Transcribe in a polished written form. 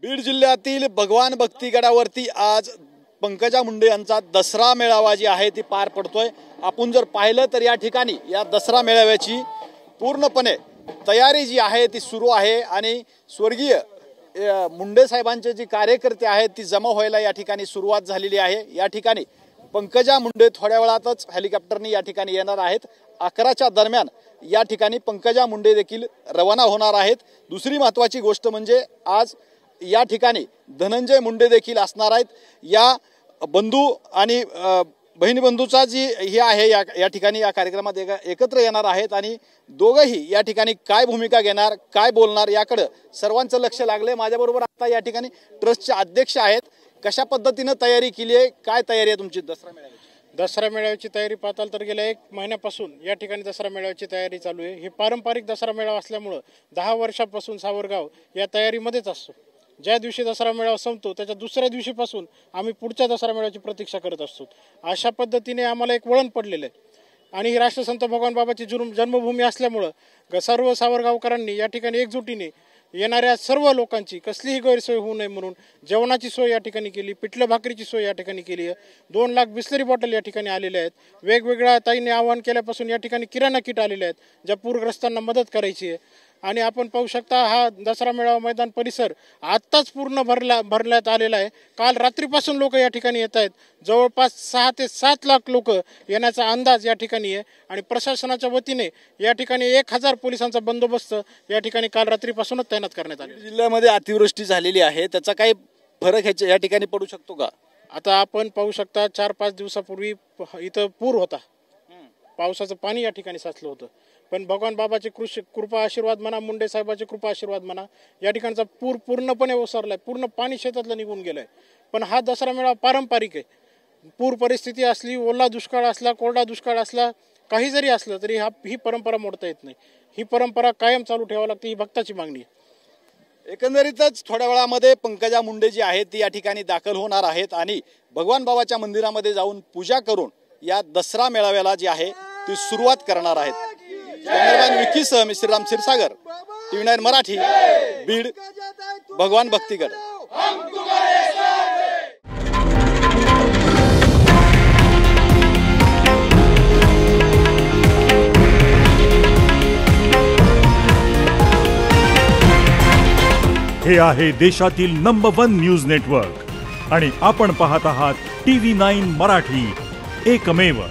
बीड जिल्ह्यातील भगवान भक्तिगडावरती आज पंकजा मुंडे यांचा दसरा मेळावा जी आहे ती पार पडतोय। आपण जर पाहिलं तर या ठिकाणी या दसरा मेळाव्याची पूर्णपणे तयारी जी आहे ती सुरू आहे आणि स्वर्गीय मुंडे साहेबांचे जी कार्यकर्ते आहेत ती जमा व्हायला या ठिकाणी सुरुवात झालेली आहे। या ठिकाणी पंकजा मुंडे थोड्या वेळातच हेलिकॉप्टरने या ठिकाणी येणार आहेत। 11च्या दरम्यान या ठिकाणी पंकजा मुंडे देखील रवाना होणार आहेत। दुसरी महत्त्वाची गोष्ट म्हणजे आज या ठिकाणी धनंजय मुंडे देखील असणार आहेत। या बंधू आणि बहिणी बंधूचा जी हे आहे या ठिकाणी या कार्यक्रमात एकत्र येणार आहेत आणि दोघंही या ठिकाणी काय भूमिका घेणार काय बोलणार याकडे सर्वांचं लक्ष लागले। माझ्याबरोबर आता या ठिकाणी ट्रस्टचे अध्यक्ष आहेत। कशा पद्धतीने तयारी केली आहे, काय तयारी आहे तुमची दसरा मेळाव्याची? दसरा मेळाव्याची तयारी पाहताल तर गेल्या 1 महिन्यापासून या ठिकाणी दसरा मेळाव्याची तयारी चालू आहे। हे पारंपरिक दसरा मेळावा असल्यामुळे 10 वर्षापासून सावरगाव या तयारीमध्येच असतो। ज्या दिवशी दसरा मेळावा संपतो त्याच्या दुसऱ्या दिवशीपासून आम्ही पुढच्या दसरा मेळाव्याची प्रतीक्षा करत असतो। अशा पद्धतीने आम्हाला एक वळण पडलेलं आहे आणि ही राष्ट्रसंत भगवान बाबाची जन्मभूमी असल्यामुळे सर्व सावरगावकरांनी या ठिकाणी एकजुटीने येणाऱ्या सर्व लोकांची कसलीही गैरसोय होऊ नये म्हणून जेवणाची सोय या ठिकाणी केली, पिठलं भाकरीची सोय या ठिकाणी केली आहे। 2 लाख बिस्लरी बॉटल या ठिकाणी आलेल्या आहेत। वेगवेगळ्या ताईंनी आवाहन केल्यापासून या ठिकाणी किराणा किट आलेले आहेत ज्या पूरग्रस्तांना मदत करायची आहे। आणि आपण पाहू शकता हा दसरा मेळावा मैदान परिसर आत्ताच पूर्ण भरण्यात आलेला आहे। काल रात्रीपासून लोक या ठिकाणी येत आहेत। जवळपास 6 ते 7 लाख लोक येण्याचा अंदाज या ठिकाणी आहे आणि प्रशासनाच्या वतीने या ठिकाणी 1000 पोलिसांचा बंदोबस्त या ठिकाणी काल रात्रीपासूनच तैनात करण्यात आले। जिल्ह्यामध्ये अतिवृष्टी झालेली आहे, त्याचा काही फरक या ठिकाणी पडू शकतो का? आता आपण पाहू शकता 4-5 दिवसापूर्वी इथं पूर होता, पावसाचं पाणी या ठिकाणी साचलं होतं, पण भगवान बाबाचे कृपा आशीर्वाद म्हणा, मुंडे साहेबाचे कृपा आशीर्वाद म्हणा, या ठिकाणचा पूर पूर्णपणे ओसरलाय, पूर्ण पाणी शेतातलं निघून गेलंय। पण हा दसरा मेळावा पारंपरिक आहे। पूर परिस्थिती असली, ओला दुष्काळ असला, कोरडा दुष्काळ असला, काही जरी असलं तरी ही परंपरा मोडता येत नाही। ही परंपरा कायम चालू ठेवावी लागते, ही भक्ताची मागणी आहे। एकंदरीतच थोड्या वेळामध्ये पंकजा मुंडे जी आहेत ती या ठिकाणी दाखल होणार आहेत आणि भगवान बाबाच्या मंदिरामध्ये जाऊन पूजा करून या दसरा मेळाव्याला जी आहे ती सुरुवात करणार आहेत। कॅमेरामॅन विकी सह मी श्रीराम क्षीरसागर, TV9 मराठी, बीड, भगवान भक्तिगड। हे आहे देशातील नंबर 1 न्यूज नेटवर्क आणि आपण पाहत आहात TV9 मराठी, एकमेव।